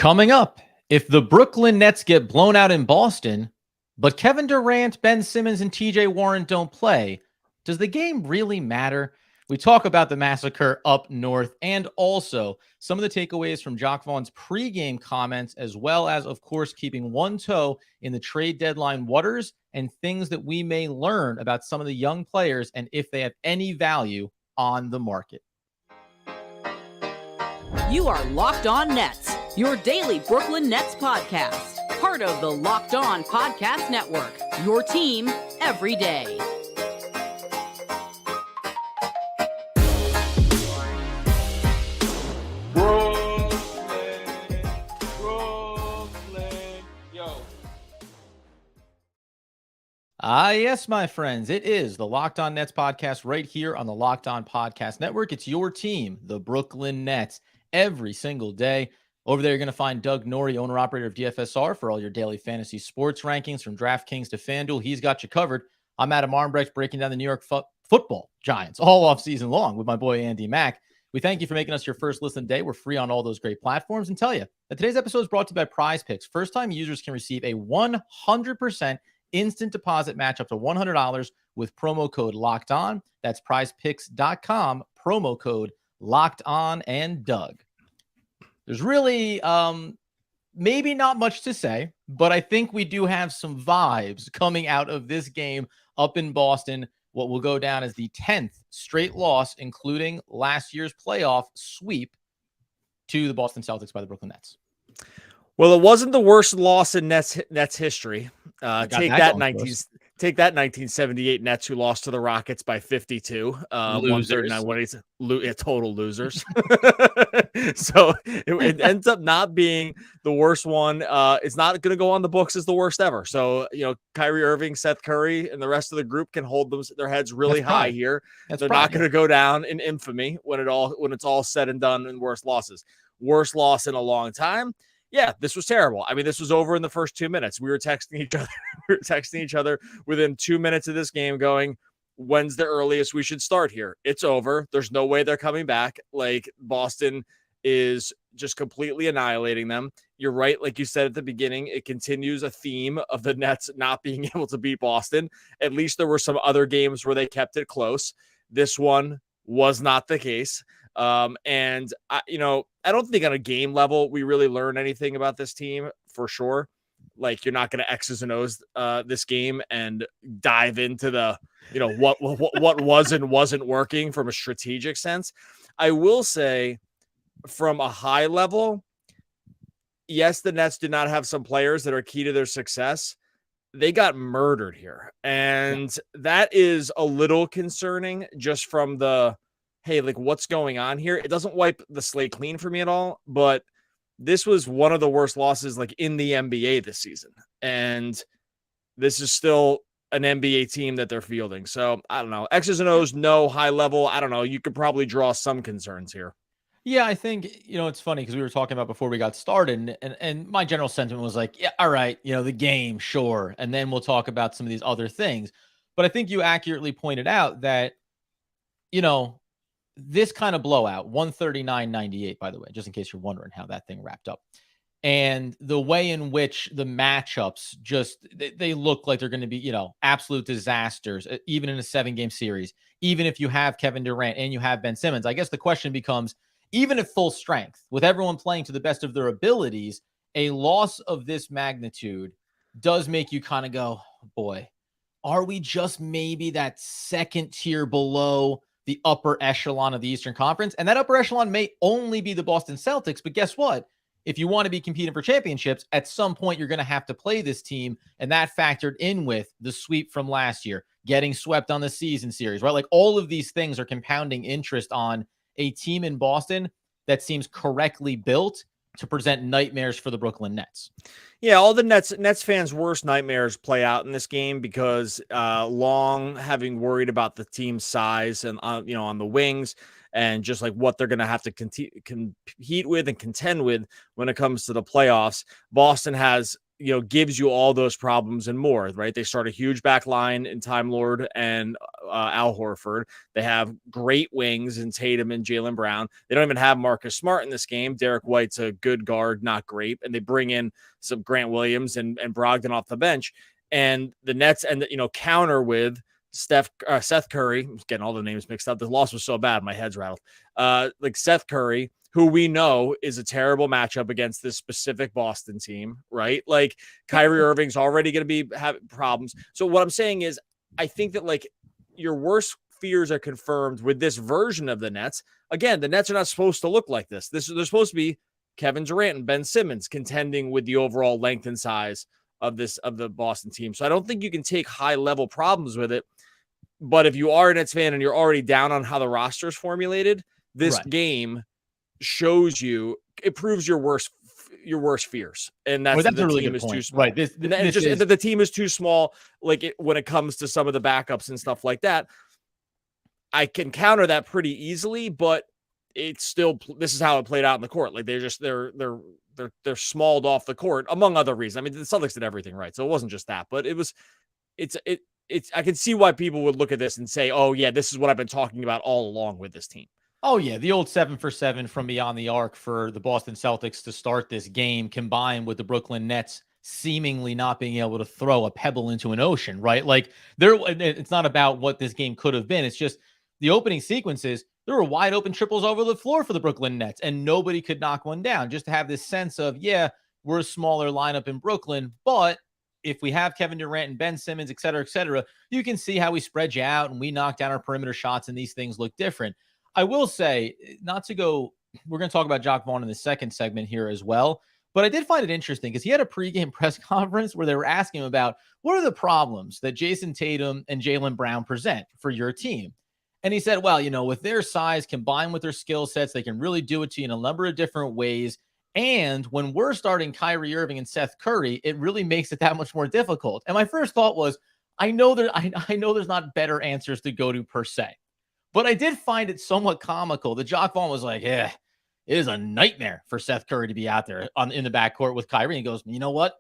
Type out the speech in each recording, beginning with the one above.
Coming up, if the Brooklyn Nets get blown out in Boston, but Kevin Durant, Ben Simmons, and TJ Warren don't play, does the game really matter? We talk about the massacre up north and also some of the takeaways from Jacque Vaughn's pregame comments, as well as, of course, keeping one toe in the trade deadline waters and things that we may learn about some of the young players and if they have any value on the market. You are Locked On Nets, your daily Brooklyn Nets podcast. Part of the Locked On Podcast Network, your team every day. Brooklyn, yo. Yes, my friends, it is the Locked On Nets podcast right here on the Locked On Podcast Network. It's your team, the Brooklyn Nets, every single day. Over there, you're going to find Doug Norrie, owner-operator of DFSR, for all your daily fantasy sports rankings from DraftKings to FanDuel. He's got you covered. I'm Adam Armbrecht, breaking down the New York football Giants all off season long with my boy Andy Mack. We thank you for making us your first listen today. We're free on all those great platforms, and tell you that today's episode is brought to you by Prize Picks. First-time users can receive a 100% instant deposit match up to $100 with promo code Locked On. That's prizepicks.com, promo code Locked On. And Doug, there's really maybe not much to say, but I think we do have some vibes coming out of this game up in Boston, what will go down as the 10th straight loss, including last year's playoff sweep to the Boston Celtics by the Brooklyn Nets. Well, it wasn't the worst loss in Nets history. Take that 1978 Nets who lost to the Rockets by 52. 139, total losers. So it ends up not being the worst one. It's not going to go on the books as the worst ever. So, Kyrie Irving, Seth Curry, and the rest of the group can hold their heads really high here. They're not going to go down in infamy when it's all said and done in worst losses. Worst loss in a long time. Yeah, this was terrible. I mean, this was over in the first 2 minutes. We were texting each other within 2 minutes of this game going, when's the earliest we should start here? It's over. There's no way they're coming back. Like, Boston is just completely annihilating them. You're right. Like you said at the beginning, it continues a theme of the Nets not being able to beat Boston. At least there were some other games where they kept it close. This one was not the case. And I don't think on a game level we really learn anything about this team for sure. Like, you're not going to X's and O's this game and dive into the what was and wasn't working from a strategic sense. I will say, from a high level, yes, the Nets did not have some players that are key to their success. They got murdered here, and that is a little concerning just from the, hey, like, what's going on here? It doesn't wipe the slate clean for me at all, but this was one of the worst losses like in the NBA this season. And this is still an NBA team that they're fielding. So I don't know. X's and O's, no. High level, I don't know. You could probably draw some concerns here. Yeah, I think, it's funny because we were talking about before we got started, and my general sentiment was like, yeah, all right, the game, sure. And then we'll talk about some of these other things. But I think you accurately pointed out that, this kind of blowout, 139-98, by the way, just in case you're wondering how that thing wrapped up. And the way in which the matchups they look like they're going to be, absolute disasters, even in a 7-game series, even if you have Kevin Durant and you have Ben Simmons. I guess the question becomes, even at full strength, with everyone playing to the best of their abilities, a loss of this magnitude does make you kind of go, boy, are we just maybe that second tier below the upper echelon of the Eastern Conference? And that upper echelon may only be the Boston Celtics, but guess what? If you want to be competing for championships, at some point you're going to have to play this team, and that factored in with the sweep from last year, getting swept on the season series, right? Like, all of these things are compounding interest on a team in Boston that seems correctly built to present nightmares for the Brooklyn Nets. Yeah, all the Nets fans' worst nightmares play out in this game because Long having worried about the team's size and on the wings and just like what they're going to have to compete with and contend with when it comes to the playoffs. Boston has gives you all those problems and more, right? They start a huge back line in Time Lord and Al Horford. They have great wings in Tatum and Jaylen Brown. They don't even have Marcus Smart in this game. Derek White's a good guard, not great. And they bring in some Grant Williams and Brogdon off the bench. And the Nets counter with Seth Curry. I'm getting all the names mixed up. The loss was so bad, my head's rattled. Like Seth Curry, who we know is a terrible matchup against this specific Boston team, right? Like Kyrie Irving's already going to have problems. So what I'm saying is, I think that like your worst fears are confirmed with this version of the Nets. Again, the Nets are not supposed to look like this. They're supposed to be Kevin Durant and Ben Simmons contending with the overall length and size of the Boston team. So I don't think you can take high level problems with it. But if you are a Nets fan and you're already down on how the roster is formulated, this game shows you, it proves your worst fears, and that's a the really team good is point. too small. Right. The team is too small. Like when it comes to some of the backups and stuff like that, I can counter that pretty easily, but it's still, this is how it played out in the court. Like they're smalled off the court, among other reasons. I mean, the Celtics did everything right, so it wasn't just that, but it's I can see why people would look at this and say, oh yeah, this is what I've been talking about all along with this team. Oh, yeah. The old 7 for 7 from beyond the arc for the Boston Celtics to start this game, combined with the Brooklyn Nets seemingly not being able to throw a pebble into an ocean, right? Like, it's not about what this game could have been. It's just the opening sequences. There were wide open triples over the floor for the Brooklyn Nets, and nobody could knock one down. Just to have this sense of, yeah, we're a smaller lineup in Brooklyn, but if we have Kevin Durant and Ben Simmons, et cetera, you can see how we spread you out and we knock down our perimeter shots, and these things look different. I will say, we're going to talk about Jacque Vaughn in the second segment here as well, but I did find it interesting because he had a pregame press conference where they were asking him about what are the problems that Jason Tatum and Jaylen Brown present for your team. And he said, well, with their size combined with their skill sets, they can really do it to you in a number of different ways. And when we're starting Kyrie Irving and Seth Curry, it really makes it that much more difficult. And my first thought was, I know there's not better answers to go to per se. But I did find it somewhat comical that Jacque Vaughn was like, yeah, it is a nightmare for Seth Curry to be out there in the backcourt with Kyrie. And he goes, you know what?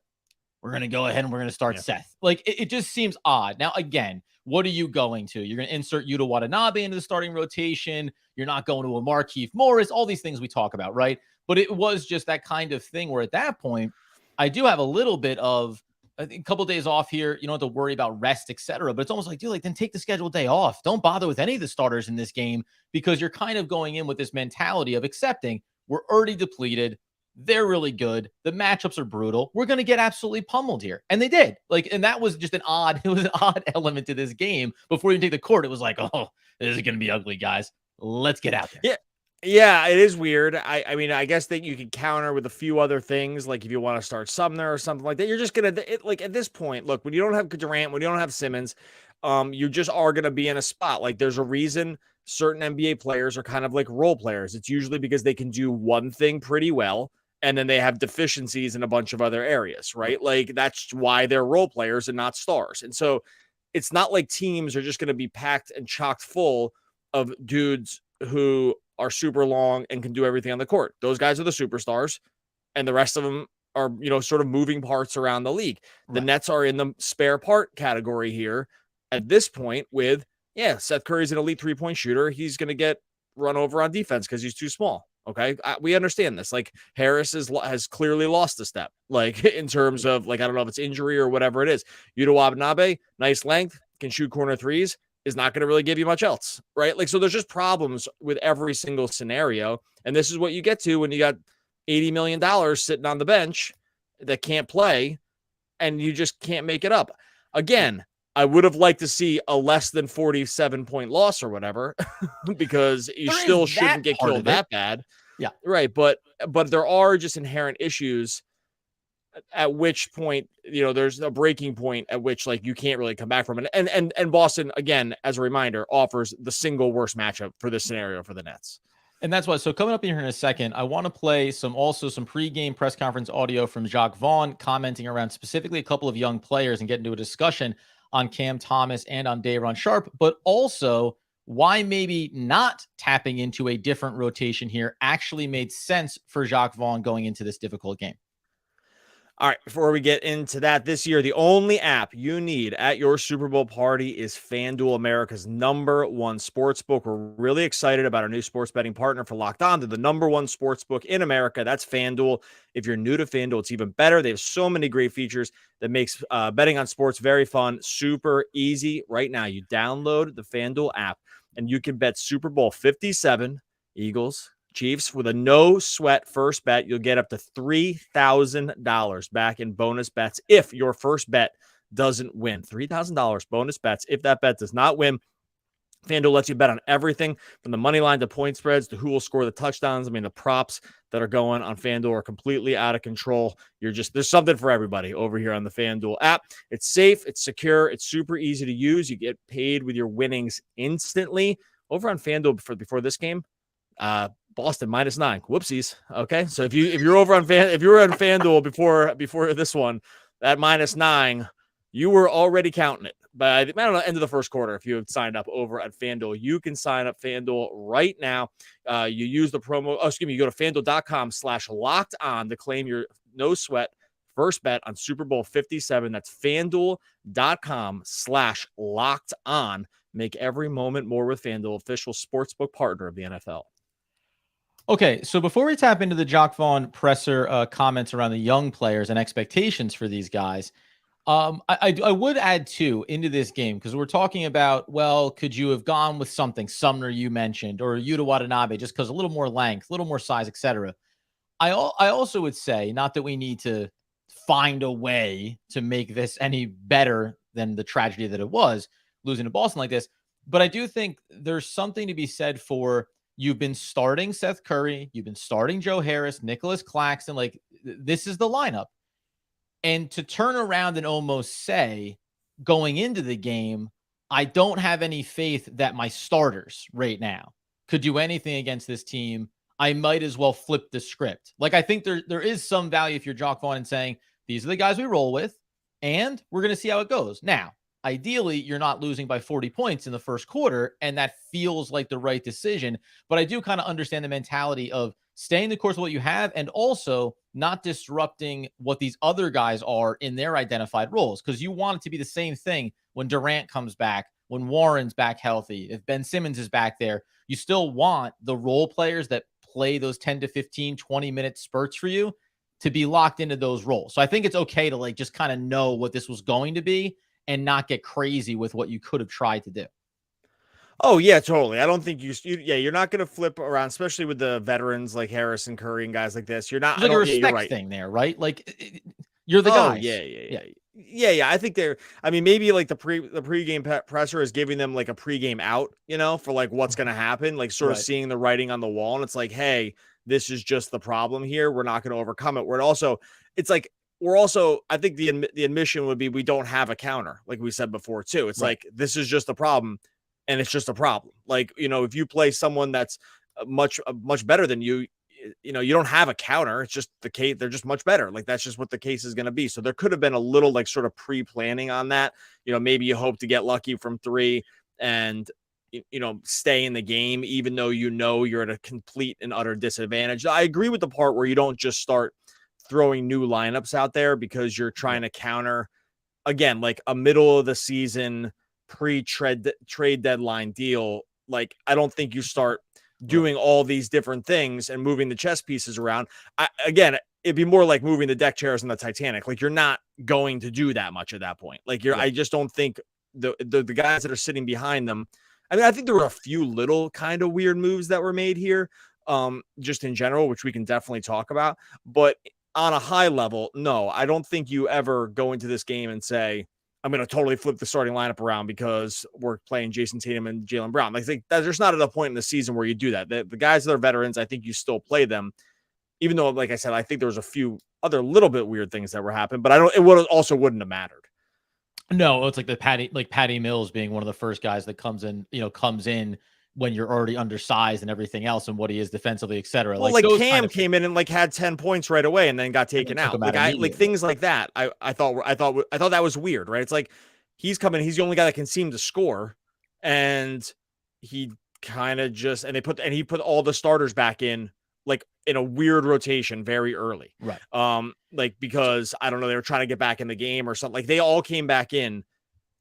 We're going to go ahead and we're going to start Seth. Like, it just seems odd. Now, again, what are you going to? You're going to insert Yuta Watanabe into the starting rotation. You're not going to a Markieff Morris, all these things we talk about, right? But it was just that kind of thing where at that point, I do have a little bit of, I think, a couple of days off here. You don't have to worry about rest, etc. But it's almost like, dude, like then take the scheduled day off. Don't bother with any of the starters in this game because you're kind of going in with this mentality of accepting we're already depleted. They're really good. The matchups are brutal. We're going to get absolutely pummeled here. And they did. And that was just an odd element to this game. Before you take the court, it was like, oh, this is going to be ugly, guys. Let's get out there. Yeah. Yeah, it is weird. I mean, I guess that you could counter with a few other things, like if you want to start Sumner or something like that. You're just gonna like at this point. Look, when you don't have Durant, when you don't have Simmons, you just are gonna be in a spot. Like there's a reason certain NBA players are kind of like role players. It's usually because they can do one thing pretty well, and then they have deficiencies in a bunch of other areas, right? Like that's why they're role players and not stars. And so it's not like teams are just gonna be packed and chocked full of dudes who are super long and can do everything on the court. Those guys are the superstars, and the rest of them are, sort of moving parts around the league. The Nets are in the spare part category here at this point with, Seth Curry's an elite 3-point shooter. He's going to get run over on defense because he's too small. Okay. We understand this. Like Harris has clearly lost a step, like in terms of like, I don't know if it's injury or whatever it is. Yuta Watanabe, nice length, can shoot corner threes, is not going to really give you much else, right? Like, so there's just problems with every single scenario. And this is what you get to when you got $80 million sitting on the bench that can't play and you just can't make it up. Again, I would have liked to see a less than 47-point loss or whatever, because you still shouldn't get killed that bad. Yeah. Right. But there are just inherent issues at which point, there's a breaking point at which like you can't really come back from it. And Boston, again, as a reminder, offers the single worst matchup for this scenario for the Nets. And that's why. So coming up in here in a second, I want to play some pregame press conference audio from Jacque Vaughn commenting around specifically a couple of young players and get into a discussion on Cam Thomas and on Day'Ron Sharpe, but also why maybe not tapping into a different rotation here actually made sense for Jacque Vaughn going into this difficult game. All right, before we get into that, this year, the only app you need at your Super Bowl party is FanDuel, America's #1 sportsbook. We're really excited about our new sports betting partner for Locked On. They're the #1 sportsbook in America. That's FanDuel. If you're new to FanDuel, it's even better. They have so many great features that makes betting on sports very fun, super easy. Right now, you download the FanDuel app, and you can bet Super Bowl 57, Eagles, Chiefs, with a no sweat first bet. You'll get up to $3,000 back in bonus bets if your first bet doesn't win. $3,000 bonus bets if that bet does not win. FanDuel lets you bet on everything from the money line to point spreads to who will score the touchdowns. I mean, the props that are going on FanDuel are completely out of control. There's something for everybody over here on the FanDuel app. It's safe, it's secure, it's super easy to use. You get paid with your winnings instantly. Over on FanDuel before this game, Boston -9. Whoopsies. Okay, so if you were on FanDuel before this one, that -9, you were already counting it. But I don't know, end of the first quarter, if you have signed up over at FanDuel, you can sign up FanDuel right now. You use the promo. You go to FanDuel.com/locked-on to claim your no sweat first bet on Super Bowl 57. That's FanDuel.com/locked-on. Make every moment more with FanDuel, official sportsbook partner of the NFL. Okay, so before we tap into the Jock Vaughn presser comments around the young players and expectations for these guys, I would add two into this game because we're talking about, well, could you have gone with something, Sumner you mentioned, or Yuta Watanabe, just because a little more length, a little more size, etc. I also would say, not that we need to find a way to make this any better than the tragedy that it was, losing to Boston like this, but I do think there's something to be said for, you've been starting Seth Curry, you've been starting Joe Harris, Nicholas Claxton, like this is the lineup. And to turn around and almost say, going into the game, I don't have any faith that my starters right now could do anything against this team. I might as well flip the script. Like, I think there is some value if you're Jock Vaughn and saying, these are the guys we roll with, and we're going to see how it goes. Now, ideally, you're not losing by 40 points in the first quarter, and that feels like the right decision. But I do kind of understand the mentality of staying the course of what you have and also not disrupting what these other guys are in their identified roles, because you want it to be the same thing when Durant comes back, when Warren's back healthy, if Ben Simmons is back there. You still want the role players that play those 10 to 15, 20-minute spurts for you to be locked into those roles. So I think it's okay to like just kind of know what this was going to be and not get crazy with what you could have tried to do. Oh, yeah, totally. I don't think you're not going to flip around, especially with the veterans like Harris and Curry and guys like this. You're not There's like a respect right. thing there, right? Like you're the guys. Yeah. I think maybe like the pregame presser is giving them like a pregame out, for like what's going to happen, like sort of seeing the writing on the wall. And it's like, hey, this is just the problem here. We're not going to overcome it. I think the admission would be, we don't have a counter, like we said before too. It's like, this is just a problem. And it's just a problem. Like, if you play someone that's much better than you, you don't have a counter. It's just the case. They're just much better. Like, that's just what the case is going to be. So there could have been a little like sort of pre-planning on that. Maybe you hope to get lucky from three and, stay in the game, even though you're at a complete and utter disadvantage. I agree with the part where you don't just start throwing new lineups out there because you're trying to counter, again, like a middle of the season pre-trade deadline deal. Like, I don't think you start doing all these different things and moving the chess pieces around. Again, it'd be more like moving the deck chairs in the Titanic. Like, you're not going to do that much at that point. Like, I just don't think the guys that are sitting behind them. I mean, I think there were a few little kind of weird moves that were made here, just in general, which we can definitely talk about. But on a high level, no, I don't think you ever go into this game and say, I'm going to totally flip the starting lineup around because we're playing Jason Tatum and Jaylen Brown. I think that there's not at a point in the season where you do that. The guys that are veterans, I think you still play them, even though, like I said, I think there was a few other little bit weird things that were happening, but it wouldn't have mattered. No, it's like Patty Mills being one of the first guys that comes in when you're already undersized and everying else and what he is defensively, et cetera. Well, like Cam came in and like had 10 points right away and then got taken out. Like things like that. I thought that was weird, right? It's like he's coming, he's the only guy that can seem to score, and he kind of just he put all the starters back in like in a weird rotation very early. Right. Like, because I don't know, they were trying to get back in the game or something. Like, they all came back in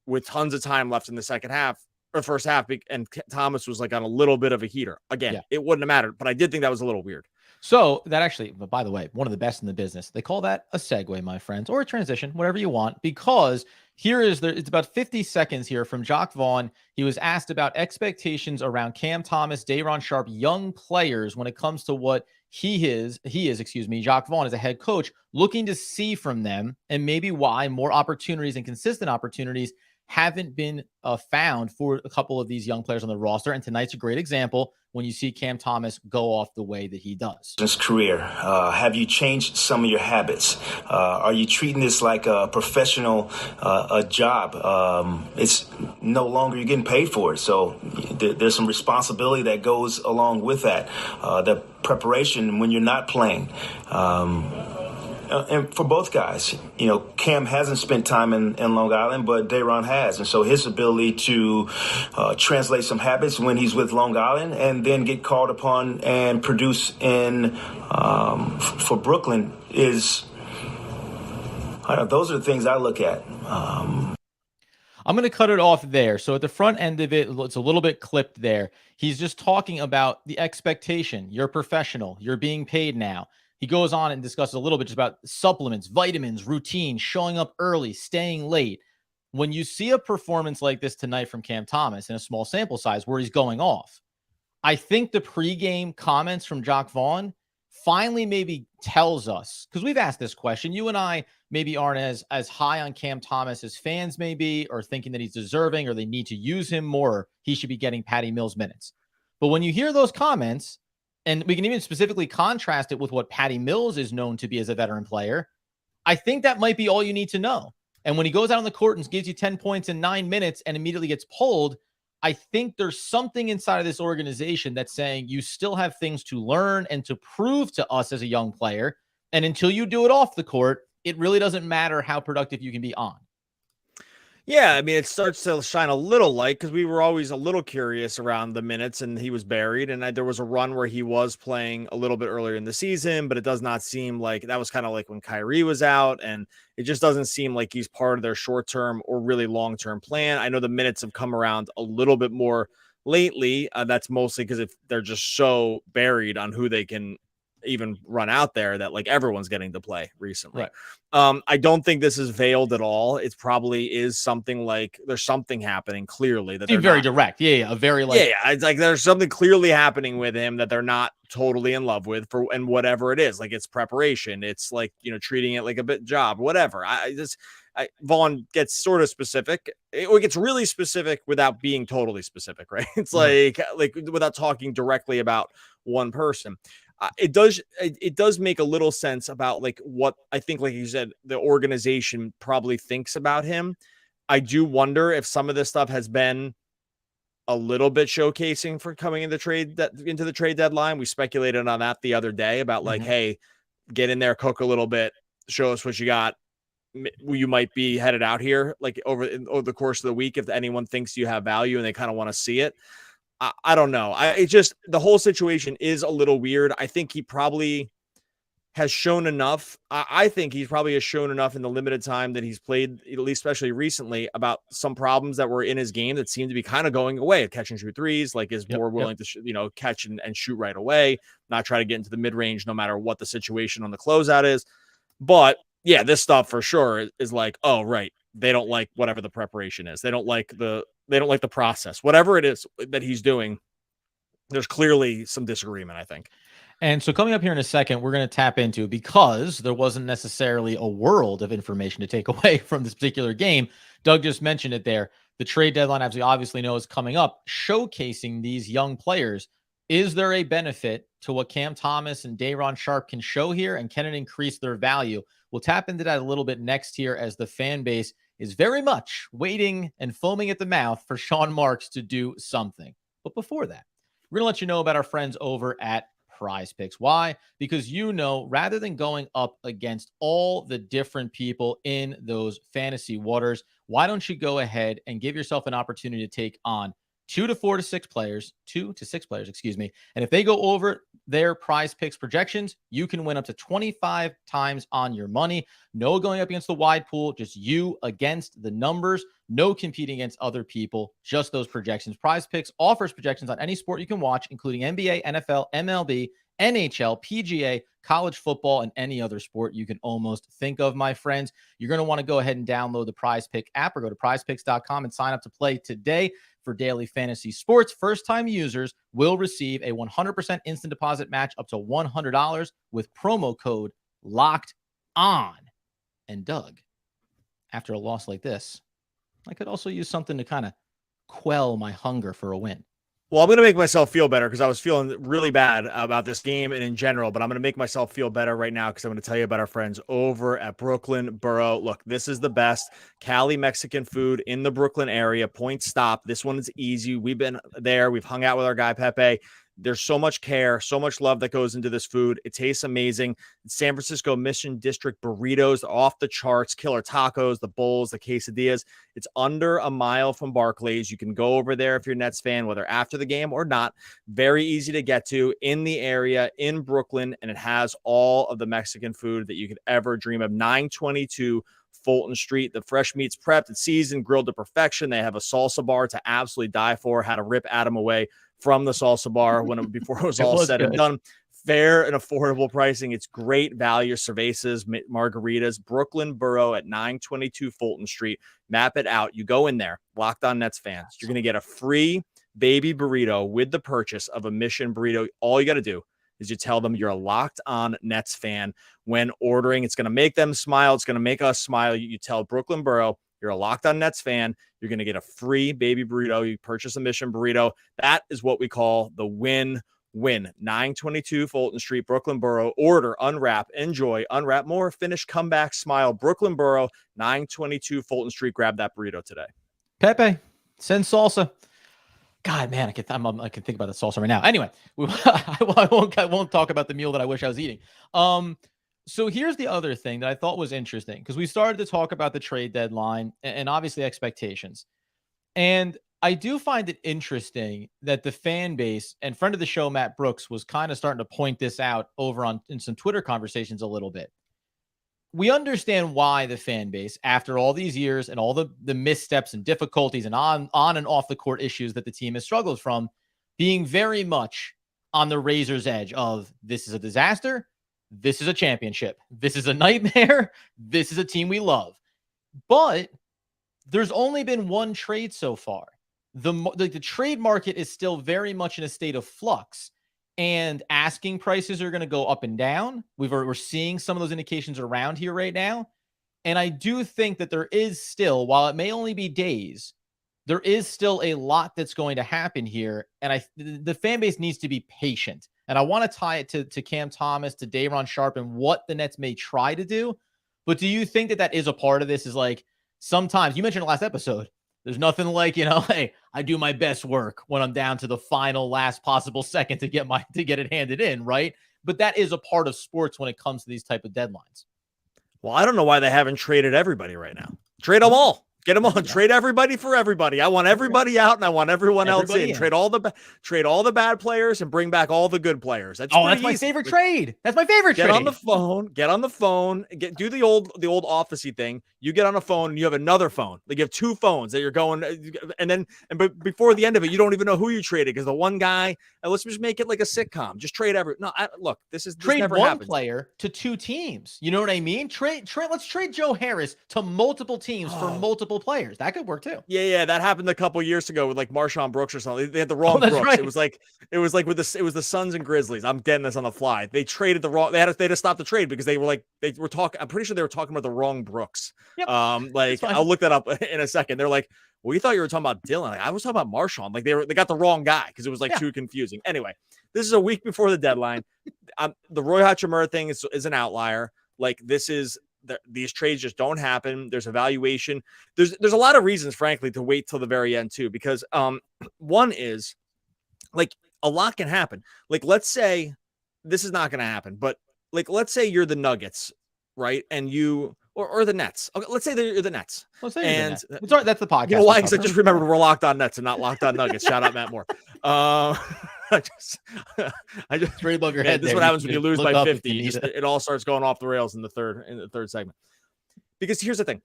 with tons of time left in the second half or first half. And Thomas was like on a little bit of a heater. Again, It wouldn't have mattered, but I did think that was a little weird. So that actually, but by the way, one of the best in the business. They call that a segue, my friends, or a transition, whatever you want, because it's about 50 seconds here from Jacques Vaughn. He was asked about expectations around Cam Thomas, Day'Ron Sharpe, young players when it comes to what Jacques Vaughn is a head coach looking to see from them, and maybe why more opportunities and consistent opportunities haven't been found for a couple of these young players on the roster. And tonight's a great example when you see Cam Thomas go off the way that he does. This career, have you changed some of your habits? Are you treating this like a professional a job? It's no longer you're getting paid for it. So there's some responsibility that goes along with that. The preparation when you're not playing. And for both guys, Cam hasn't spent time in Long Island, but Day'Ron has. And so his ability to translate some habits when he's with Long Island and then get called upon and produce for Brooklyn is, those are the things I look at. I'm going to cut it off there. So at the front end of it, it's a little bit clipped there. He's just talking about the expectation. You're professional. You're being paid now. He goes on and discusses a little bit just about supplements, vitamins, routine, showing up early, staying late. When you see a performance like this tonight from Cam Thomas in a small sample size where he's going off, I think the pregame comments from Jacques Vaughn finally maybe tells us, because we've asked this question. You and I maybe aren't as high on Cam Thomas as fans may be, or thinking that he's deserving or they need to use him more, or he should be getting Patty Mills minutes. But when you hear those comments, and we can even specifically contrast it with what Patty Mills is known to be as a veteran player, I think that might be all you need to know. And when he goes out on the court and gives you 10 points in 9 minutes and immediately gets pulled, I think there's something inside of this organization that's saying you still have things to learn and to prove to us as a young player. And until you do it off the court, it really doesn't matter how productive you can be on. Yeah, I mean, it starts to shine a little light because we were always a little curious around the minutes, and he was buried. And there was a run where he was playing a little bit earlier in the season, but it does not seem like that was kind of like when Kyrie was out, and it just doesn't seem like he's part of their short-term or really long-term plan. I know the minutes have come around a little bit more lately. That's mostly because if they're just so buried on who they can even run out there that like everyone's getting to play recently. Right. I don't think this is veiled at all. It probably is something like there's something happening clearly that they're very direct. Yeah. A very it's like there's something clearly happening with him that they're not totally in love with and whatever it is. Like it's preparation. It's like, treating it like a bit job, whatever. Vaughn gets sort of specific. It gets really specific without being totally specific, right? It's like without talking directly about one person. It does make a little sense about like what I think, like you said, the organization probably thinks about him. I do wonder if some of this stuff has been a little bit showcasing for coming into the trade deadline. We speculated on that the other day about like, hey, get in there, cook a little bit, show us what you got. You might be headed out here like over the course of the week if anyone thinks you have value and they kind of want to see it. I don't know. The whole situation is a little weird. I think he probably has shown enough. I think he probably has shown enough in the limited time that he's played, at least especially recently, about some problems that were in his game that seem to be kind of going away. Catch and shoot threes, like is more willing to, catch and shoot right away, not try to get into the mid range, no matter what the situation on the closeout is. But yeah, this stuff for sure is like, oh, right. They don't like whatever the preparation is. They don't like the process, whatever it is that he's doing. There's clearly some disagreement, I think. And so coming up here in a second, we're going to tap into, because there wasn't necessarily a world of information to take away from this particular game. Doug just mentioned it there. The trade deadline, as we obviously know, is coming up, showcasing these young players. Is there a benefit to what Cam Thomas and Day'Ron Sharpe can show here, and can it increase their value? We'll tap into that a little bit next here, as the fan base is very much waiting and foaming at the mouth for Sean Marks to do something. But before that, we're going to let you know about our friends over at Prize Picks. Why? Because rather than going up against all the different people in those fantasy waters, why don't you go ahead and give yourself an opportunity to take on 2 to 6 players, excuse me. And if they go over their Prize Picks projections, you can win up to 25 times on your money. No going up against the wide pool, just you against the numbers. No competing against other people, just those projections. Prize Picks offers projections on any sport you can watch, including NBA, NFL, MLB, NHL, PGA, college football, and any other sport you can almost think of, my friends. You're going to want to go ahead and download the Prize Pick app or go to prizepicks.com and sign up to play today for daily fantasy sports. First-time users will receive a 100% instant deposit match up to $100 with promo code LOCKED ON. And Doug, after a loss like this, I could also use something to kind of quell my hunger for a win. Well, I'm going to make myself feel better because I was feeling really bad about this game and in general, but I'm going to make myself feel better right now because I'm going to tell you about our friends over at Brooklyn Borough. Look, this is the best Cali Mexican food in the Brooklyn area. Point stop. This one is easy. We've been there. We've hung out with our guy, Pepe. There's so much care, so much love that goes into this food. It tastes amazing. San Francisco Mission District burritos, off the charts, killer tacos, the bowls, the quesadillas. It's under a mile from Barclays. You can go over there if you're a Nets fan, whether after the game or not. Very easy to get to in the area in Brooklyn, and it has all of the Mexican food that you could ever dream of. 922 Fulton Street. The fresh meat's prepped, it's seasoned, grilled to perfection. They have a salsa bar to absolutely die for. Had to rip Adam away from the salsa bar before it was all said and done. Fair and affordable pricing. It's great value. Cervezas, margaritas. Brooklyn Borough at 922 Fulton Street. Map it out. You go in there, Locked On Nets fans. You're going to get a free baby burrito with the purchase of a Mission burrito. All you got to do is you tell them you're a Locked On Nets fan when ordering. It's going to make them smile. It's going to make us smile. You tell Brooklyn Borough you're a Locked On Nets fan. You're going to get a free baby burrito. You purchase a Mission burrito. That is what we call the win-win. 922 Fulton Street, Brooklyn Borough. Order, unwrap, enjoy, unwrap more, finish, come back, smile. Brooklyn Borough, 922 Fulton Street. Grab that burrito today. Pepe, send salsa. God, man, I can think about the salsa right now. Anyway, I won't talk about the meal that I wish I was eating. So here's the other thing that I thought was interesting, because we started to talk about the trade deadline and obviously expectations. And I do find it interesting that the fan base and friend of the show, Matt Brooks, was kind of starting to point this out over in some Twitter conversations a little bit. We understand why the fan base, after all these years and all the missteps and difficulties and on and off the court issues that the team has struggled from, being very much on the razor's edge of this is a disaster. This is a championship. This is a nightmare. This is a team we love. But there's only been one trade so far. The trade market is still very much in a state of flux, and asking prices are going to go up and down. We're seeing some of those indications around here right now. And I do think that there is still, while it may only be days, there is still a lot that's going to happen here. And the fan base needs to be patient. And I want to tie it to Cam Thomas, to Day'Ron Sharpe, and what the Nets may try to do. But do you think that is a part of this? Is like, sometimes, you mentioned last episode, there's nothing like, hey, I do my best work when I'm down to the final last possible second to get it handed in, right? But that is a part of sports when it comes to these type of deadlines. Well, I don't know why they haven't traded everybody right now. Trade them all. Get them on. Yeah. Trade everybody for everybody. I want everybody out, and I want everyone else in. Trade all the bad players and bring back all the good players. That's my favorite trade. That's my favorite trade. Get on the phone. Do the old officey thing. You get on the phone and you have another phone. Like, you have two phones that you're going, but before the end of it, you don't even know who you traded, because the one guy. Let's just make it like a sitcom. Just trade this trade never one happens. Player to two teams. You know what I mean? Let's trade Joe Harris to multiple teams for multiple players. That could work too. Yeah, that happened a couple years ago with like Marshawn Brooks or something. They had the wrong Brooks. Right. It was like with the Suns and Grizzlies. I'm getting this on the fly. They traded the wrong. They had to stop the trade because they were talking. I'm pretty sure they were talking about the wrong Brooks. Yep. I'll look that up in a second. They're like, well, you thought you were talking about Dylan. Like, I was talking about Marshawn. Like, they got the wrong guy because it was too confusing. Anyway, this is a week before the deadline. The Roy Hachimura thing is an outlier. Like, these trades just don't happen. There's evaluation. There's a lot of reasons, frankly, to wait till the very end too, because one is, like, a lot can happen. Like, let's say this is not going to happen, but like, let's say you're the Nuggets, right? And you or the Nets. Okay, let's say you're the Nets. Let's say that's the podcast. You know why? Because I just remembered we're Locked On Nets and not Locked On Nuggets. Shout out Matt Moore. I just straight above your head. This is what happens when you lose by 50. It all starts going off the rails in the third segment. Because here's the thing.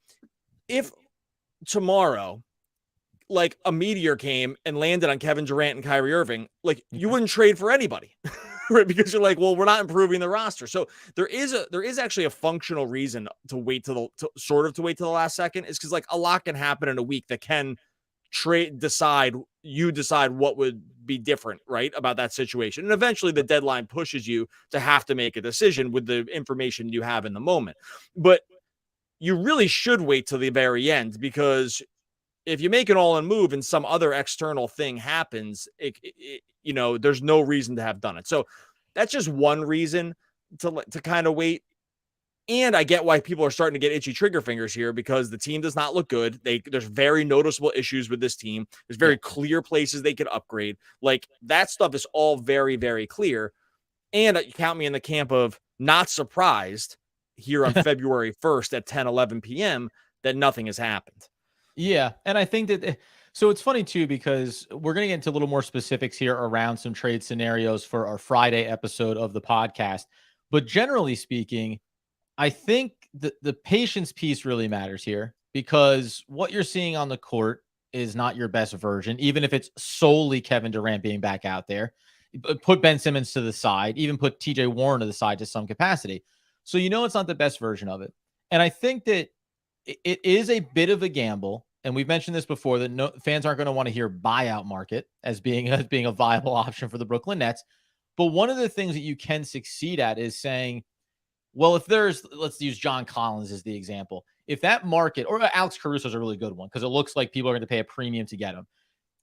If tomorrow, like a meteor came and landed on Kevin Durant and Kyrie Irving, like you wouldn't trade for anybody, right? Because you're like, well, we're not improving the roster. So there is actually a functional reason to wait till the last second, is because like a lot can happen in a week that can decide what would be different, right, about that situation. And eventually the deadline pushes you to have to make a decision with the information you have in the moment. But you really should wait till the very end, because if you make an all-in move and some other external thing happens, there's no reason to have done it. So that's just one reason to kind of wait. And I get why people are starting to get itchy trigger fingers here, because the team does not look good. There's very noticeable issues with this team. There's very clear places they could upgrade. Like, that stuff is all very, very clear. And you count me in the camp of not surprised here on February 1st at 10:11 p.m. that nothing has happened. Yeah. And I think that, so it's funny too, because we're going to get into a little more specifics here around some trade scenarios for our Friday episode of the podcast. But generally speaking, I think the patience piece really matters here, because what you're seeing on the court is not your best version, even if it's solely Kevin Durant being back out there. Put Ben Simmons to the side, even put TJ Warren to the side to some capacity. So it's not the best version of it. And I think that it is a bit of a gamble. And we've mentioned this before, that fans aren't going to want to hear buyout market as being a viable option for the Brooklyn Nets. But one of the things that you can succeed at is saying, well, if let's use John Collins as the example. If that market, or Alex Caruso is a really good one, because it looks like people are going to pay a premium to get him.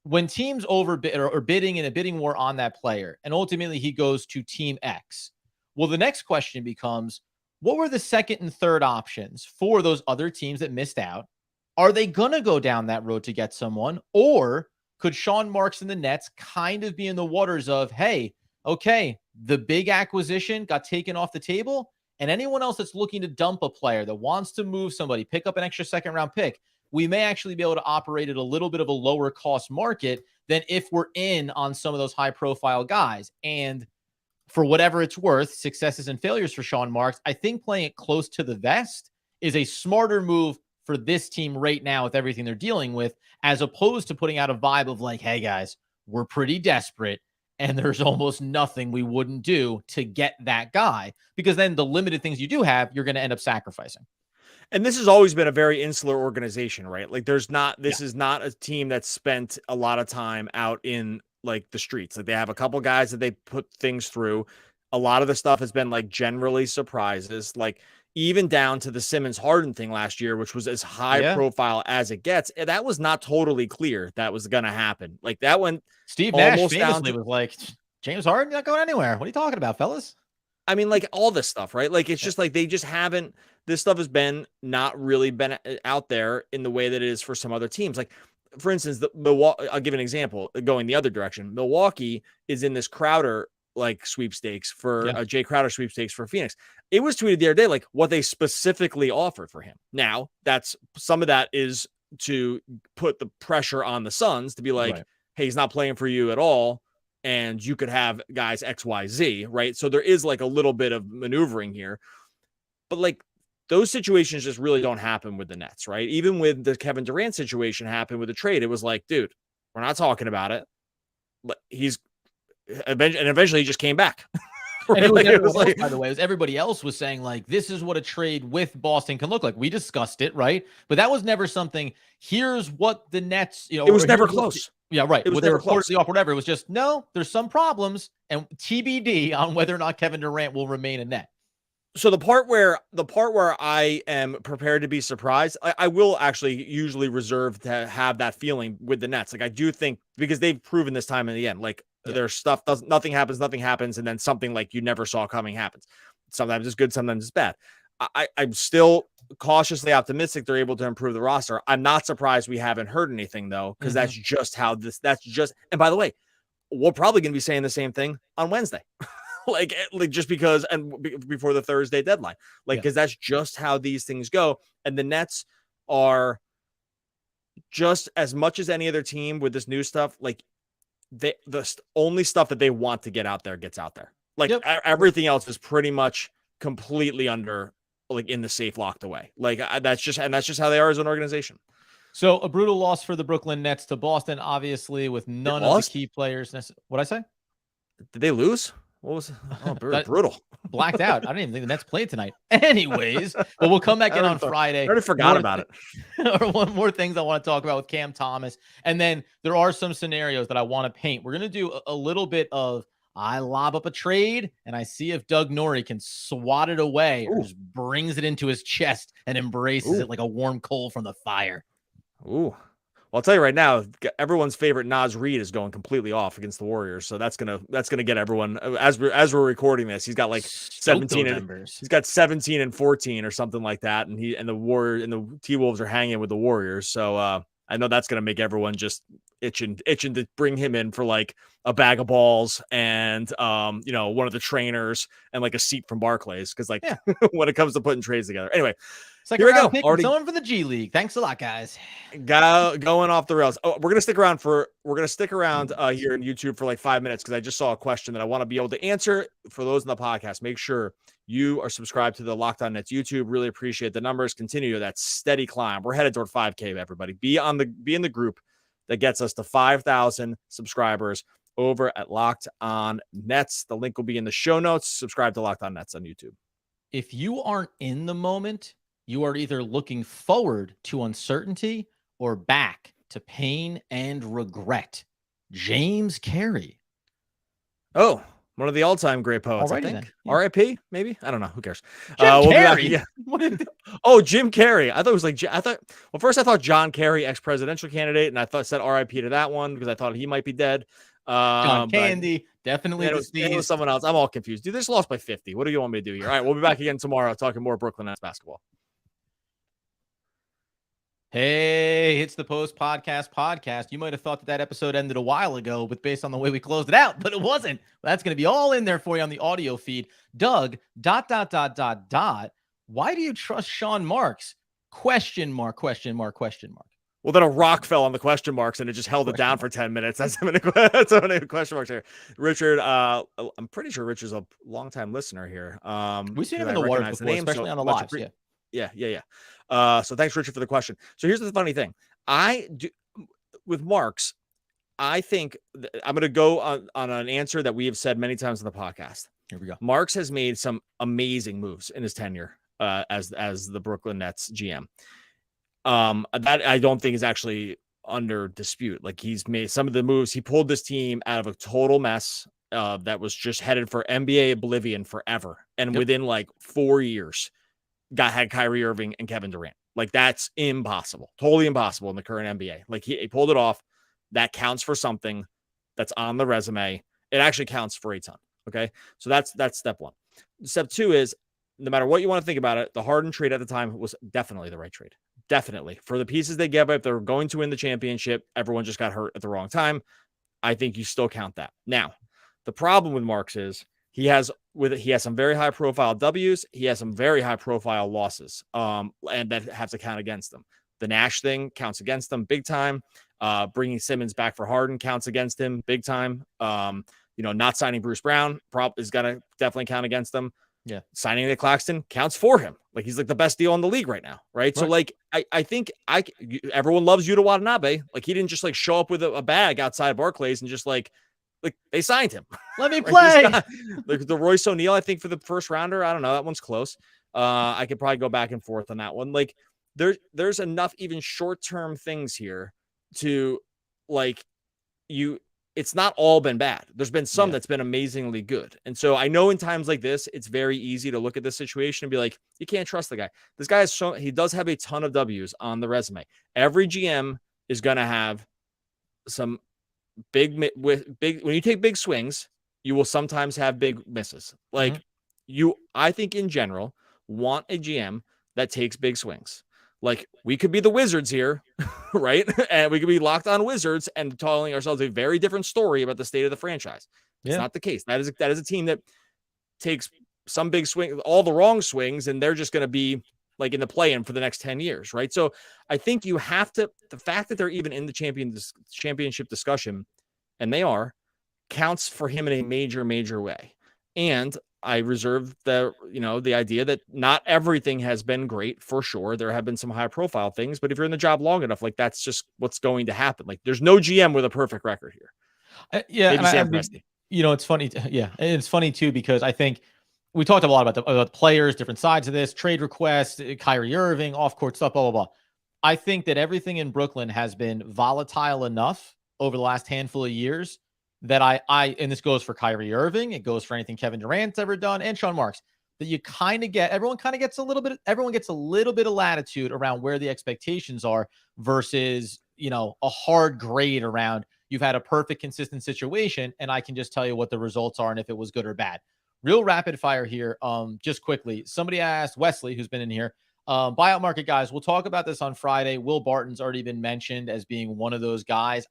When teams overbid or bidding in a bidding war on that player, and ultimately he goes to Team X, well, the next question becomes, what were the second and third options for those other teams that missed out? Are they going to go down that road to get someone? Or could Sean Marks and the Nets kind of be in the waters of, hey, okay, the big acquisition got taken off the table, and anyone else that's looking to dump a player, that wants to move somebody, pick up an extra second round pick, we may actually be able to operate at a little bit of a lower cost market than if we're in on some of those high profile guys. And for whatever it's worth, successes and failures for Sean Marks, I think playing it close to the vest is a smarter move for this team right now with everything they're dealing with, as opposed to putting out a vibe of like, hey guys, we're pretty desperate and there's almost nothing we wouldn't do to get that guy, because then the limited things you do have, you're going to end up sacrificing. And this has always been a very insular organization, right? Like, this is not a team that's spent a lot of time out in like the streets. Like, they have a couple guys that they put things through. A lot of the stuff has been like generally surprises, like even down to the Simmons Harden thing last year, which was as high profile as it gets. And that was not totally clear that was going to happen. Like, that one, Steve Nash famously was like, James Harden not going anywhere. What are you talking about, fellas? I mean, like, all this stuff, right? Like, it's just like they just haven't. This stuff has been not really been out there in the way that it is for some other teams. Like, for instance, I'll give an example going the other direction. Milwaukee is in this Crowder like sweepstakes for Jay Crowder sweepstakes for Phoenix. It was tweeted the other day, like, what they specifically offered for him. Now, that's some of that is to put the pressure on the Suns to be like, hey, he's not playing for you at all, and you could have guys XYZ, right? So there is like a little bit of maneuvering here. But like, those situations just really don't happen with the Nets, right? Even with the Kevin Durant situation happened with the trade, it was like, dude, we're not talking about it. Eventually he just came back. Right? And it was like, by the way, everybody else was saying like, this is what a trade with Boston can look like. We discussed it, right? But that was never something. Here's what the Nets, it was never close. Yeah, right. It was never close. Whatever. It was just, no, there's some problems, and TBD on whether or not Kevin Durant will remain a Net. So the part where I am prepared to be surprised, I will actually usually reserve to have that feeling with the Nets. Like, I do think, because they've proven this time in the end, like, there's stuff nothing happens, and then something like you never saw coming happens. Sometimes it's good, sometimes it's bad. I'm still cautiously optimistic they're able to improve the roster. I'm not surprised we haven't heard anything though, because that's just how and by the way, we're probably going to be saying the same thing on Wednesday. like just because, and before the Thursday deadline, because that's just how these things go. And the Nets are, just as much as any other team with this new stuff, like, the only stuff that they want to get out there gets out there. Like everything else is pretty much completely under, like, in the safe, locked away. Like that's just how they are as an organization. So a brutal loss for the Brooklyn Nets to Boston, obviously, with none of the key players. What'd I say? Did they lose? What was brutal? Blacked out. I don't even think the Nets played tonight. Anyways, but we'll come back in on Friday. I already forgot about it. Or one more things I want to talk about with Cam Thomas. And then there are some scenarios that I want to paint. We're going to do a little bit of I lob up a trade and I see if Doug Norrie can swat it away or just brings it into his chest and embraces it like a warm coal from the fire. Ooh. Well, I'll tell you right now, everyone's favorite Naz Reid is going completely off against the Warriors, so that's gonna get everyone. As we're recording this, he's got like 17 and 14 or something like that, and the T-Wolves are hanging with the Warriors. So I know that's gonna make everyone just itching to bring him in for like a bag of balls and one of the trainers and like a seat from Barclays, because when it comes to putting trades together. Anyway. Here we go. Someone for the G League. Thanks a lot, guys. Going off the rails. Oh, we're gonna stick around here in YouTube for like 5 minutes, because I just saw a question that I want to be able to answer for those in the podcast. Make sure you are subscribed to the Locked On Nets YouTube. Really appreciate the numbers. Continue that steady climb. We're headed toward 5K. Everybody, be in the group that gets us to 5,000 subscribers over at Locked On Nets. The link will be in the show notes. Subscribe to Locked On Nets on YouTube. If you aren't in the moment, you are either looking forward to uncertainty or back to pain and regret. James Carey. Oh, one of the all-time great poets, Alrighty, I think. Yeah. R.I.P. Maybe? I don't know. Who cares? Jim Carey. Jim Carey. I thought it was like, first I thought John Kerry, ex-presidential candidate, and I said R.I.P. to that one because I thought he might be dead. John Candy, definitely. It was someone else. I'm all confused. Dude, this lost by 50. What do you want me to do here? All right, we'll be back again tomorrow talking more Brooklyn Nets basketball. Hey, it's the Post Podcast. You might have thought that episode ended a while ago, but based on the way we closed it out, but it wasn't. That's going to be all in there for you on the audio feed. Doug, ... Why do you trust Sean Marks? Question mark. Well, then a rock fell on the question marks and it just held it down for 10 minutes. That's how many question marks here. Richard, I'm pretty sure Richard's a longtime listener here. We've seen him in the water before, especially on the lives. Yeah. So thanks, Richard, for the question. So here's the funny thing. With Marks, I think I'm going to go on an answer that we have said many times on the podcast. Here we go. Marks has made some amazing moves in his tenure as the Brooklyn Nets GM. That I don't think is actually under dispute. Like, he's made some of the moves. He pulled this team out of a total mess that was just headed for NBA oblivion forever. And within like 4 years, had Kyrie Irving and Kevin Durant. Like, that's impossible. Totally impossible in the current NBA. Like, he pulled it off. That counts for something. That's on the resume. It actually counts for a ton. Okay. So that's step one. Step two is, no matter what you want to think about it, the Harden trade at the time was definitely the right trade. Definitely. For the pieces they gave up, they were going to win the championship. Everyone just got hurt at the wrong time. I think you still count that. Now, the problem with Marks is he has some very high profile W's. He has some very high profile losses, and that have to count against them. The Nash thing counts against them big time. Bringing Simmons back for Harden counts against him big time. Not signing Bruce Brown is going to definitely count against them. Yeah. Signing Nick Claxton counts for him. Like, he's like the best deal in the league right now. Right. So like, I think everyone loves Yuta Watanabe. Like, he didn't just like show up with a bag outside of Barclays and just like they signed him. Let me play. The Royce O'Neal, I think, for the first rounder. I don't know. That one's close. I could probably go back and forth on that one. Like, there's enough even short-term things here to it's not all been bad. There's been some that's been amazingly good. And so I know in times like this, it's very easy to look at this situation and be like, you can't trust the guy. This guy he does have a ton of W's on the resume. Every GM is going to have some big, when you take big swings, you will sometimes have big misses. Like, I think in general, want a GM that takes big swings. Like, we could be the Wizards here, right? And we could be Locked On Wizards and telling ourselves a very different story about the state of the franchise. It's not the case. That is a team that takes some big swing, all the wrong swings, and they're just going to be like in the play-in for the next 10 years, right? So I think you have to, the fact that they're even in the championship discussion and they are, counts for him in a major, major way. And I reserve the idea that not everything has been great for sure. There have been some high profile things, but if you're in the job long enough, like that's just what's going to happen. Like there's no GM with a perfect record here. Yeah. Maybe Sam Presti. It's funny. Yeah. And it's funny too, because I think we talked a lot about the players, different sides of this, trade requests, Kyrie Irving, off court stuff, blah, blah, blah. I think that everything in Brooklyn has been volatile enough over the last handful of years that and this goes for Kyrie Irving, it goes for anything Kevin Durant's ever done, and Sean Marks, that you kind of get, everyone gets a little bit of latitude around where the expectations are versus, a hard grade around you've had a perfect, consistent situation, and I can just tell you what the results are and if it was good or bad. Real rapid fire here. Just quickly, somebody asked Wesley, who's been in here, buyout market guys. We'll talk about this on Friday. Will Barton's already been mentioned as being one of those guys.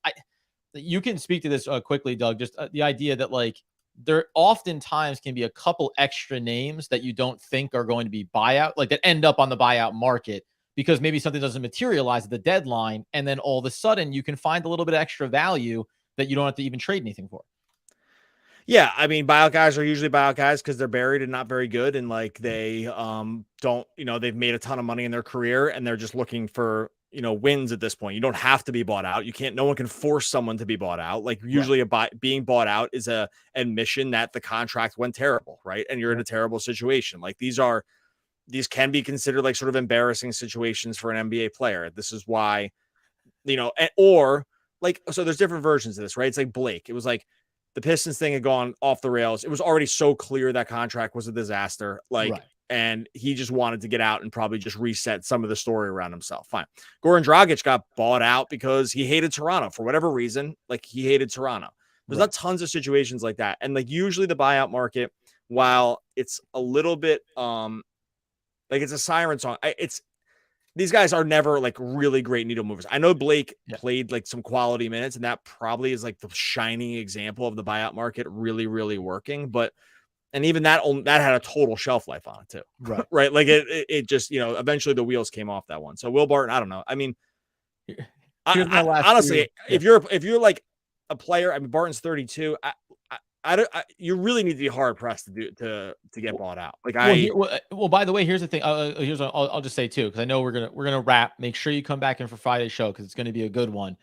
You can speak to this quickly, Doug. Just the idea that like there oftentimes can be a couple extra names that you don't think are going to be buyout, like that end up on the buyout market because maybe something doesn't materialize at the deadline, and then all of a sudden you can find a little bit of extra value that you don't have to even trade anything for. Yeah, I mean, buyout guys are usually buyout guys because they're buried and not very good, and like they don't, they've made a ton of money in their career, and they're just looking for wins at this point. You don't have to be bought out. No one can force someone to be bought out. Like usually being bought out is a admission that the contract went terrible, right? And you're in a terrible situation. Like these can be considered like sort of embarrassing situations for an NBA player. This is why, so there's different versions of this, right? It's like Blake. It was like the Pistons thing had gone off the rails. It was already so clear that contract was a disaster. And he just wanted to get out and probably just reset some of the story around himself. Fine. Goran Dragic got bought out because he hated Toronto for whatever reason. Like he hated Toronto. There's not tons of situations like that. And like usually the buyout market, while it's a little bit like it's a siren song, these guys are never like really great needle movers. I know Blake played like some quality minutes, and that probably is like the shining example of the buyout market really, really working. And even that had a total shelf life on it too. Right. Right. Like it just, eventually the wheels came off that one. So Will Barton, I don't know. I mean, honestly, if you're like a player, I mean, Barton's 32. You really need to be hard pressed to get bought out. Like by the way, here's the thing. I'll just say too, because I know we're gonna wrap. Make sure you come back in for Friday's show because it's gonna be a good one.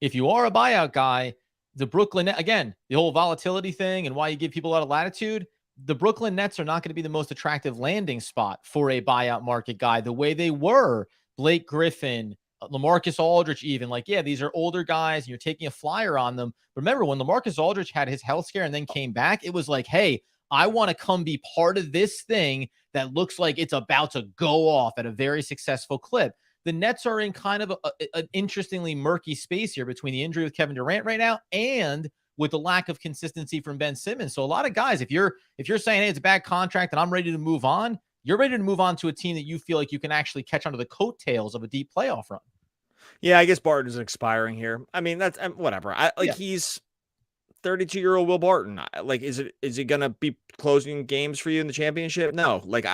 If you are a buyout guy, the Brooklyn, again, the whole volatility thing and why you give people a lot of latitude, the Brooklyn Nets are not going to be the most attractive landing spot for a buyout market guy the way they were. Blake Griffin, LaMarcus Aldridge, even like, these are older guys and you're taking a flyer on them. Remember when LaMarcus Aldridge had his health scare and then came back, it was like, hey, I want to come be part of this thing that looks like it's about to go off at a very successful clip. The Nets are in kind of an interestingly murky space here between the injury with Kevin Durant right now and with the lack of consistency from Ben Simmons. So a lot of guys, if you're saying, hey, it's a bad contract and I'm ready to move on, you're ready to move on to a team that you feel like you can actually catch onto the coattails of a deep playoff run. Yeah, I guess Barton's expiring here. I mean, that's whatever. He's 32-year-old Will Barton. Like, is he gonna be closing games for you in the championship? No. Like,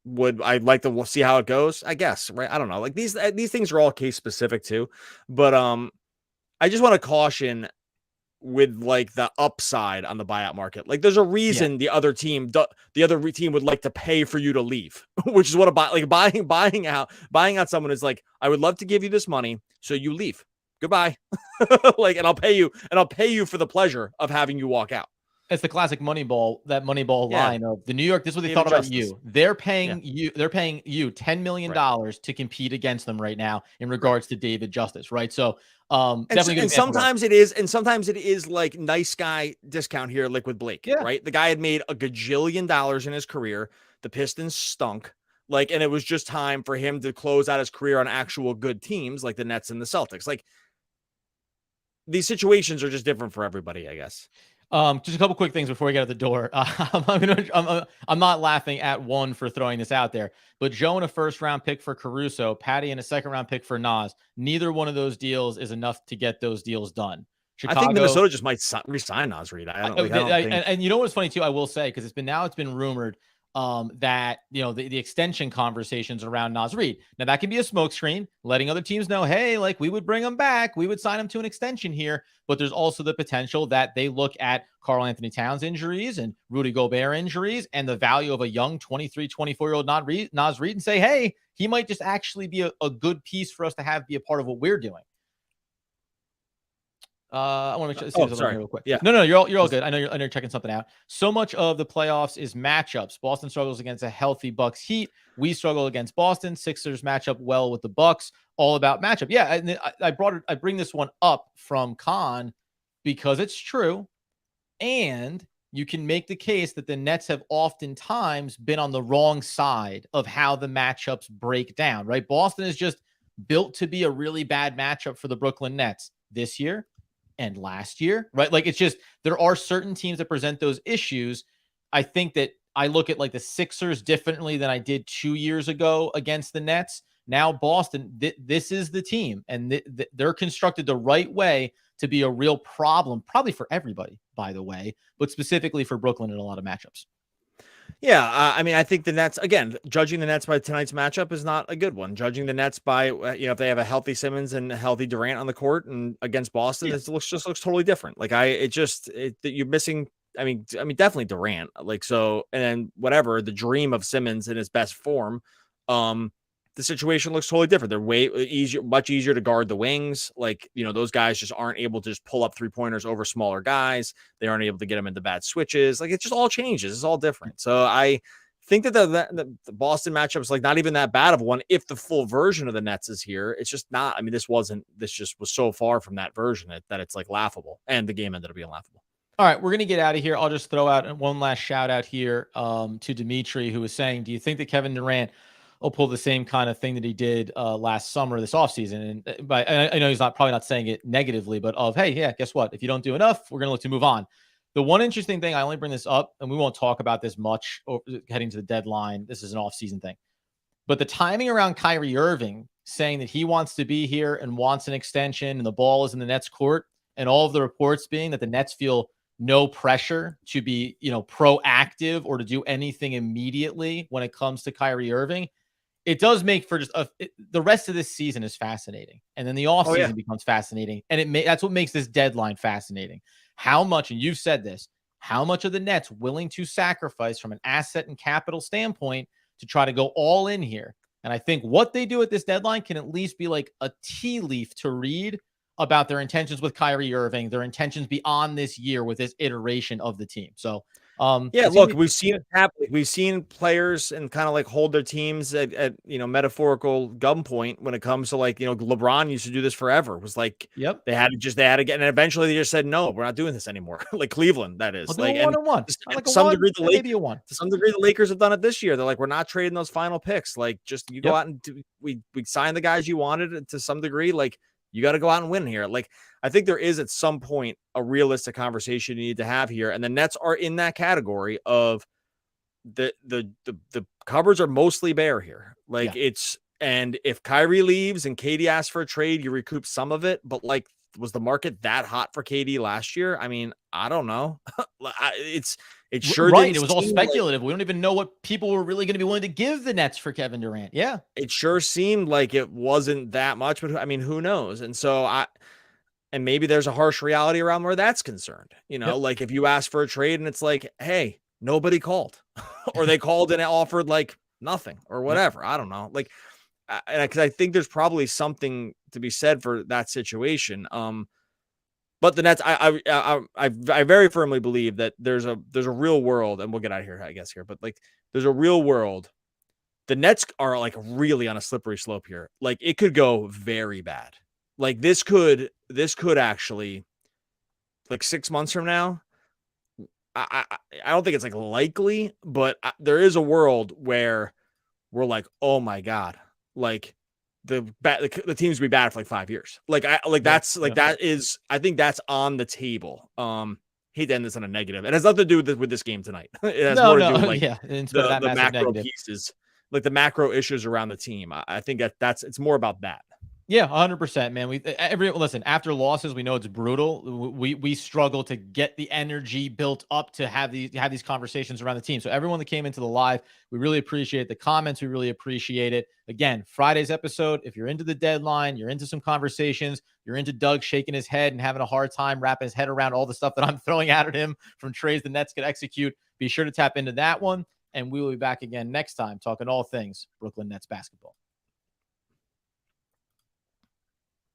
would I like to see how it goes? I guess, right? I don't know. Like these things are all case specific too, but I just want to caution with like the upside on the buyout market. Like, there's a reason the other team would like to pay for you to leave, which is what buying out someone is like. I would love to give you this money so you leave. Goodbye. Like, and I'll pay you for the pleasure of having you walk out. It's the classic Moneyball line of the New York. This is what they thought about you. They're paying you $10 million to compete against them right now in regards to David Justice. Right. So, definitely. And sometimes it is like nice guy discount here, like with Blake, right? The guy had made $1 gajillion in his career. The Pistons stunk. Like, and it was just time for him to close out his career on actual good teams like the Nets and the Celtics. Like, these situations are just different for everybody, I guess. Just a couple quick things before we get out the door. I'm not laughing at one for throwing this out there, but Joe in a first-round pick for Caruso, Patty in a second-round pick for Nas. Neither one of those deals is enough to get those deals done. Chicago, I think Minnesota just might re-sign Nas Reed. I don't think. And you know what's funny too? I will say, because it's been rumored. that, the extension conversations around Naz Reid. Now, that can be a smokescreen, letting other teams know, hey, like, we would bring him back. We would sign him to an extension here. But there's also the potential that they look at Karl-Anthony Towns injuries and Rudy Gobert injuries and the value of a young 23, 24-year-old Naz Reid and say, hey, he might just actually be a good piece for us to have be a part of what we're doing. I want to make sure. Sorry. Real quick. Yeah. No, you're all good. I know you're checking something out. So much of the playoffs is matchups. Boston struggles against a healthy Bucks Heat. We struggle against Boston. Sixers match up well with the Bucks. All about matchup. Yeah, and I bring this one up from Khan because it's true, and you can make the case that the Nets have oftentimes been on the wrong side of how the matchups break down. Right? Boston is just built to be a really bad matchup for the Brooklyn Nets this year and last year, right? Like, it's just, there are certain teams that present those issues. I think that I look at like the Sixers differently than I did 2 years ago against the Nets. Now Boston, this is the team, and they're constructed the right way to be a real problem, probably for everybody, by the way, but specifically for Brooklyn in a lot of matchups. Yeah, I mean, I think the Nets, again, judging the Nets by tonight's matchup is not a good one. Judging the Nets by, if they have a healthy Simmons and a healthy Durant on the court and against Boston, it looks totally different. Like, you're missing, I mean, definitely Durant. Like, so, and then whatever, the dream of Simmons in his best form, the situation looks totally different. They're much easier to guard the wings. Like, those guys just aren't able to just pull up 3-pointers over smaller guys. They aren't able to get them into bad switches. Like, it just all changes. It's all different. So I think that the Boston matchup is like not even that bad of one if the full version of the Nets is here. It's just not. I mean, this just was so far from that version that it's like laughable. And the game ended up being laughable. All right, we're going to get out of here. I'll just throw out one last shout out here to Dimitri, who was saying, do you think that Kevin Durant will pull the same kind of thing that he did last summer, this offseason? And I know he's probably not saying it negatively, but hey, yeah, guess what? If you don't do enough, we're going to look to move on. The one interesting thing, I only bring this up, and we won't talk about this much heading to the deadline. This is an offseason thing. But the timing around Kyrie Irving saying that he wants to be here and wants an extension and the ball is in the Nets court, and all of the reports being that the Nets feel no pressure to be, proactive or to do anything immediately when it comes to Kyrie Irving, it does make for just the rest of this season is fascinating. And then the offseason becomes fascinating. And that's what makes this deadline fascinating. How much, and you've said this, how much are the Nets willing to sacrifice from an asset and capital standpoint to try to go all in here? And I think what they do at this deadline can at least be like a tea leaf to read about their intentions with Kyrie Irving, their intentions beyond this year with this iteration of the team. So, look, we've seen it happen. We've seen players and kind of like hold their teams at metaphorical gunpoint when it comes to like, LeBron used to do this forever. It was like, they had to get, and eventually they just said, no, we're not doing this anymore. Like Cleveland, that is. Like, one-on-one. To some degree, the Lakers have done it this year. They're like, we're not trading those final picks. Like, just you go out and we sign the guys you wanted to some degree. Like, you got to go out and win here. Like, I think there is at some point a realistic conversation you need to have here. And the Nets are in that category of the cupboards are mostly bare here. Like and if Kyrie leaves and KD asks for a trade, you recoup some of it. But like, was the market that hot for KD last year? I mean, I don't know. It sure right. It was all speculative. We don't even know what people were really going to be willing to give the Nets for Kevin Durant. Yeah, it sure seemed like it wasn't that much, but I mean, who knows? And so and maybe there's a harsh reality around where that's concerned. Like if you ask for a trade and it's like, hey, nobody called, or they called and it offered like nothing or whatever. I don't know. Like, because I think there's probably something to be said for that situation. But the Nets, I very firmly believe that there's a real world, and we'll get out of here, I guess, here. But like, there's a real world. The Nets are like really on a slippery slope here. Like, it could go very bad. Like this could actually, like 6 months from now. I don't think it's like likely, but there is a world where we're like, oh my God, like. The teams be bad for like 5 years. That is, I think that's on the table. Hate to end this on a negative. It has nothing to do with this game tonight. It has more to do with like the macro negative pieces, like the macro issues around the team. I think it's more about that. Yeah, 100%, man. Listen, after losses, we know it's brutal. We struggle to get the energy built up to have these conversations around the team. So everyone that came into the live, we really appreciate the comments. We really appreciate it. Again, Friday's episode, if you're into the deadline, you're into some conversations, you're into Doug shaking his head and having a hard time wrapping his head around all the stuff that I'm throwing out at him from trades the Nets could execute, be sure to tap into that one. And we will be back again next time talking all things Brooklyn Nets basketball.